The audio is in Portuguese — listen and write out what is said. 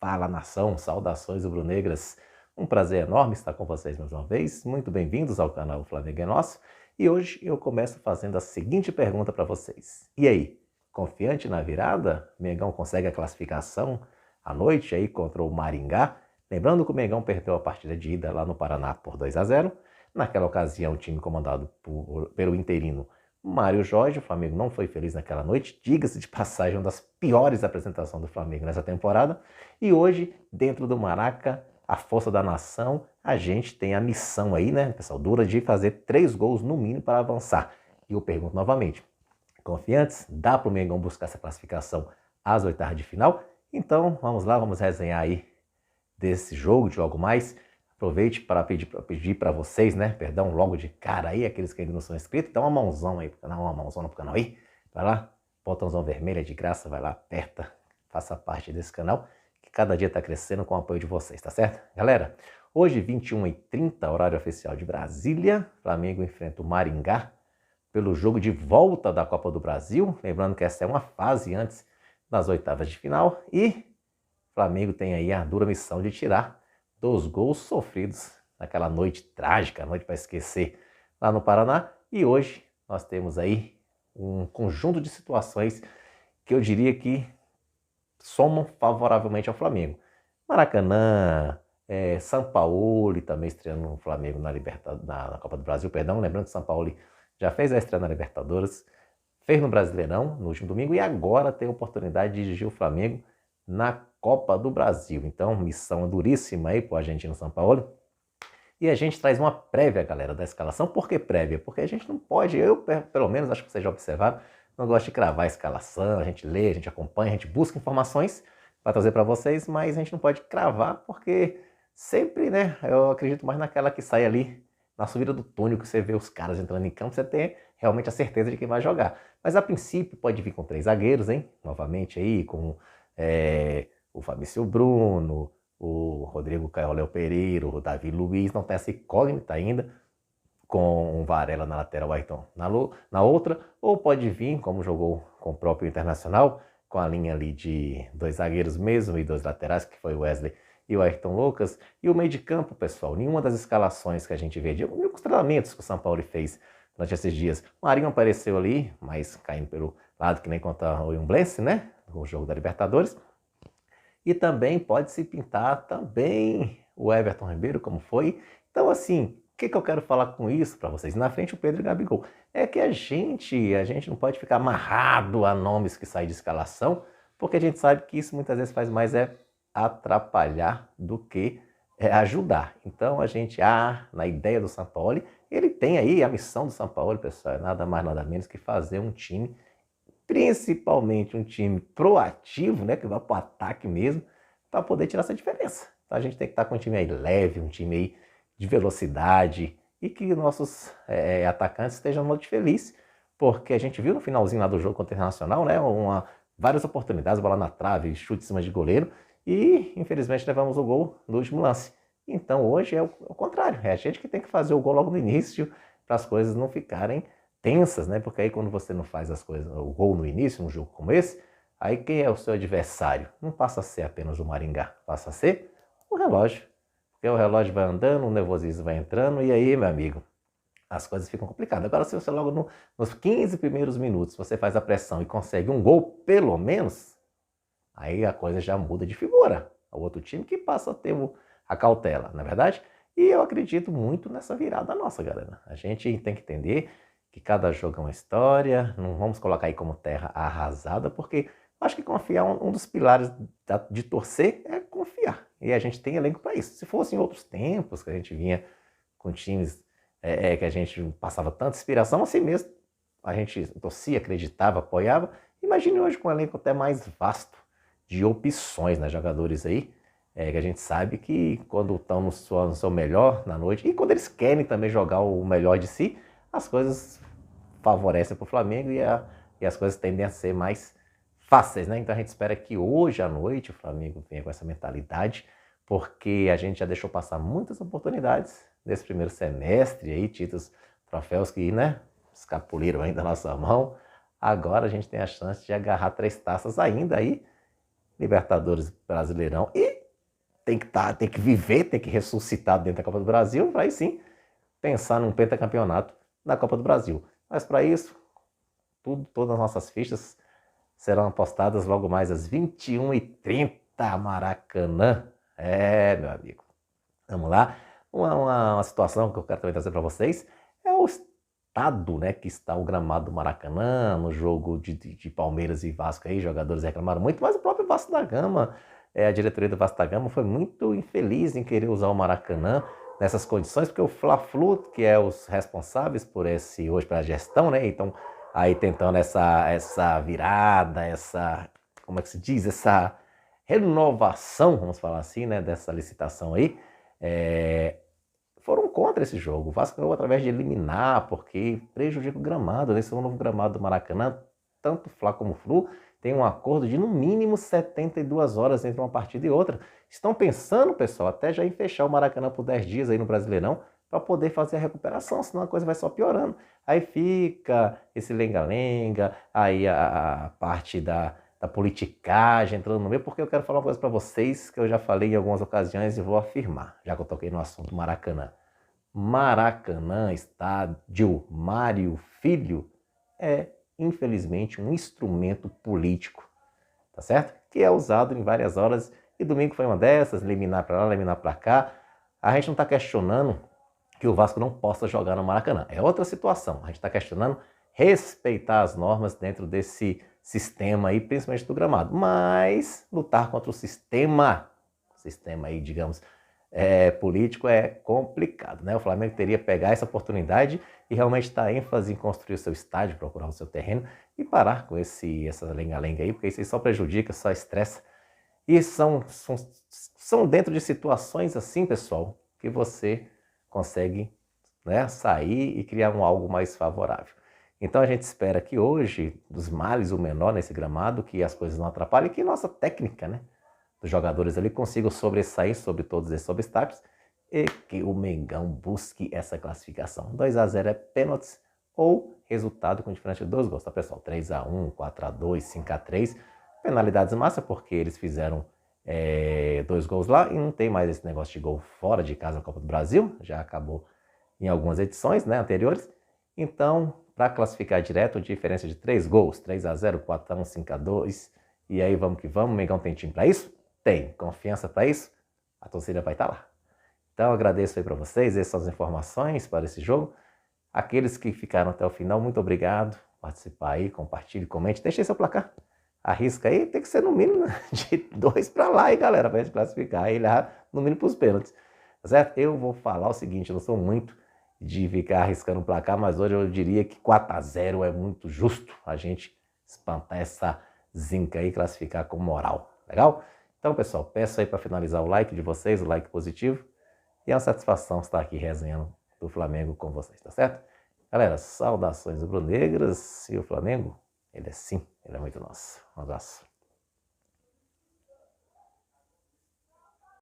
Fala nação, saudações rubro-negras. Um prazer enorme estar com vocês mais uma vez. Muito bem-vindos ao canal Flamengo é Nosso. E hoje eu começo fazendo a seguinte pergunta para vocês. E aí, confiante na virada? Mengão consegue a classificação à noite aí contra o Maringá? Lembrando que o Mengão perdeu a partida de ida lá no Paraná por 2-0. Naquela ocasião, o time comandado pelo interino Mário Jorge, o Flamengo não foi feliz naquela noite, diga-se de passagem, uma das piores apresentações do Flamengo nessa temporada. E hoje, dentro do Maraca, a força da nação, a gente tem a missão aí, né, pessoal, dura de fazer 3 gols no mínimo para avançar. E eu pergunto novamente, confiantes? Dá para o Mengão buscar essa classificação às oitavas de final? Então, vamos lá, vamos resenhar aí desse jogo, de logo mais. Aproveite para pedir para vocês, né? Perdão, logo de cara aí, aqueles que ainda não são inscritos, dá uma mãozão aí pro canal, uma mãozona pro canal aí. Vai lá, botãozão vermelho é de graça, vai lá, aperta, faça parte desse canal, que cada dia tá crescendo com o apoio de vocês, tá certo? Galera, hoje 21h30, horário oficial de Brasília, Flamengo enfrenta o Maringá pelo jogo de volta da Copa do Brasil. Lembrando que essa é uma fase antes das oitavas de final e o Flamengo tem aí a dura missão de tirar 2 gols sofridos naquela noite trágica, noite para esquecer, lá no Paraná. E hoje nós temos aí um conjunto de situações que eu diria que somam favoravelmente ao Flamengo. Maracanã, São Paulo também estreando no Flamengo na Copa do Brasil, perdão, lembrando que São Paulo já fez a estreia na Libertadores, fez no Brasileirão no último domingo e agora tem a oportunidade de dirigir o Flamengo na Copa do Brasil. Então, missão duríssima aí pro argentino São Paulo. E a gente traz uma prévia, galera, da escalação. Por que prévia? Porque a gente não pode, eu pelo menos, acho que vocês já observaram, não gosto de cravar a escalação, a gente lê, a gente acompanha, a gente busca informações para trazer para vocês, mas a gente não pode cravar porque sempre, né, eu acredito mais naquela que sai ali na subida do túnel, que você vê os caras entrando em campo, você tem realmente a certeza de quem vai jogar. Mas a princípio pode vir com 3 zagueiros, hein? Novamente aí, com o Fabrício Bruno, o Rodrigo Caio Léo Pereira, o Davi Luiz, não tem essa incógnita ainda, com o Varela na lateral, o Ayrton na outra, ou pode vir, como jogou com o próprio Internacional, com a linha ali de 2 zagueiros mesmo e 2 laterais, que foi o Wesley e o Ayrton Lucas, e o meio de campo, pessoal, nenhuma das escalações que a gente vê, os treinamentos que o São Paulo fez durante esses dias, o Marinho apareceu ali, mas caindo pelo lado que nem contra o Iumblense, né, o jogo da Libertadores. E também pode se pintar também o Everton Ribeiro, como foi. Então, assim, o que eu quero falar com isso para vocês? Na frente o Pedro e o Gabigol. É que a gente não pode ficar amarrado a nomes que saem de escalação, porque a gente sabe que isso muitas vezes faz mais atrapalhar do que ajudar. Então, a gente, na ideia do São Paulo, ele tem aí a missão do São Paulo, pessoal, é nada mais, nada menos que fazer um time, principalmente um time proativo, né, que vai para o ataque mesmo, para poder tirar essa diferença. Então a gente tem que estar com um time aí leve, um time aí de velocidade e que nossos atacantes estejam muito felizes, porque a gente viu no finalzinho lá do jogo contra o Internacional, né, várias oportunidades, bola na trave, chute em cima de goleiro e infelizmente levamos o gol no último lance. Então hoje é o contrário, é a gente que tem que fazer o gol logo no início para as coisas não ficarem tensas, né? Porque aí quando você não faz as coisas, o gol no início, num jogo como esse, aí quem é o seu adversário? Não passa a ser apenas o Maringá, passa a ser o relógio. Porque o relógio vai andando, o nervosismo vai entrando, e aí, meu amigo, as coisas ficam complicadas. Agora, se você logo nos 15 primeiros minutos você faz a pressão e consegue um gol, pelo menos, aí a coisa já muda de figura. É o outro time que passa a ter a cautela, não é verdade? E eu acredito muito nessa virada nossa, galera. A gente tem que entender que cada jogo é uma história, não vamos colocar aí como terra arrasada, porque acho que confiar, um dos pilares de torcer é confiar. E a gente tem elenco para isso. Se fosse em outros tempos, que a gente vinha com times que a gente passava tanta inspiração, assim mesmo, a gente torcia, acreditava, apoiava. Imagine hoje com um elenco até mais vasto de opções, né, jogadores aí, que a gente sabe que quando estão no seu melhor na noite, e quando eles querem também jogar o melhor de si, as coisas favorecem para o Flamengo e as coisas tendem a ser mais fáceis, né? Então a gente espera que hoje à noite o Flamengo venha com essa mentalidade, porque a gente já deixou passar muitas oportunidades nesse primeiro semestre, aí, títulos, troféus que, né, escapuliram aí da nossa mão. Agora a gente tem a chance de agarrar 3 taças ainda aí, Libertadores, Brasileirão e tem que viver, tem que ressuscitar dentro da Copa do Brasil, para aí sim pensar num pentacampeonato da Copa do Brasil. Mas para isso, todas as nossas fichas serão apostadas logo mais às 21h30, Maracanã. Meu amigo. Vamos lá. Uma situação que eu quero também trazer para vocês é o estado, né, que está o gramado do Maracanã, no jogo de Palmeiras e Vasco aí, jogadores reclamaram muito, mas o próprio Vasco da Gama, a diretoria do Vasco da Gama foi muito infeliz em querer usar o Maracanã nessas condições, porque o Fla-Flu, que é os responsáveis por esse, hoje pela gestão, né, então aí tentando essa virada, como é que se diz, essa renovação, vamos falar assim, né, dessa licitação aí, foram contra esse jogo. O Vasco ganhou através de eliminar, porque prejudica o gramado. Esse é o novo gramado do Maracanã. Tanto Fla como Flu tem um acordo de no mínimo 72 horas entre uma partida e outra. Estão pensando, pessoal, até já em fechar o Maracanã por 10 dias aí no Brasileirão para poder fazer a recuperação, senão a coisa vai só piorando. Aí fica esse lenga-lenga, aí a parte da politicagem entrando no meio, porque eu quero falar uma coisa para vocês que eu já falei em algumas ocasiões e vou afirmar, já que eu toquei no assunto Maracanã. Maracanã, estádio Mário Filho, é, infelizmente, um instrumento político, tá certo? Que é usado em várias horas, e domingo foi uma dessas, eliminar para lá, eliminar para cá. A gente não está questionando que o Vasco não possa jogar no Maracanã, é outra situação. A gente está questionando respeitar as normas dentro desse sistema aí, principalmente do gramado, mas lutar contra o sistema aí, digamos, político é complicado, né? O Flamengo teria que pegar essa oportunidade e realmente dar ênfase em construir o seu estádio, procurar o seu terreno e parar com essa lenga-lenga aí, porque isso aí só prejudica, só estressa. E são dentro de situações assim, pessoal, que você consegue, né, sair e criar algo mais favorável. Então a gente espera que hoje, dos males o menor nesse gramado, que as coisas não atrapalhem, que nossa técnica, né, dos jogadores ali consigam sobressair sobre todos esses obstáculos e que o Mengão busque essa classificação. 2-0 é pênaltis ou resultado com diferença de 2 gols, tá, pessoal? 3-1, 4-2, 5-3, penalidades massa, porque eles fizeram 2 gols lá e não tem mais esse negócio de gol fora de casa na Copa do Brasil, já acabou em algumas edições, né, anteriores. Então, para classificar direto, diferença de 3 gols, 3-0, 4-1, 5-2, e aí vamos que vamos. O Mengão tem time para isso? Tem. Confiança para isso? A torcida vai estar lá. Então, agradeço aí para vocês, essas são as informações para esse jogo. Aqueles que ficaram até o final, muito obrigado por participar aí, compartilhe, comente, deixe seu placar. Arrisca aí, tem que ser no mínimo de 2 para lá, hein, galera, para a gente classificar ele no mínimo para os pênaltis. Tá certo? Eu vou falar o seguinte, eu não sou muito de ficar arriscando um placar, mas hoje eu diria que 4-0 é muito justo a gente espantar essa zica aí e classificar com moral. Legal? Então, pessoal, peço aí para finalizar o like de vocês, o like positivo. E é uma satisfação estar aqui resenhando do Flamengo com vocês, tá certo? Galera, saudações rubro-negras e o Flamengo, ele é sim, ele é muito nosso. Um abraço.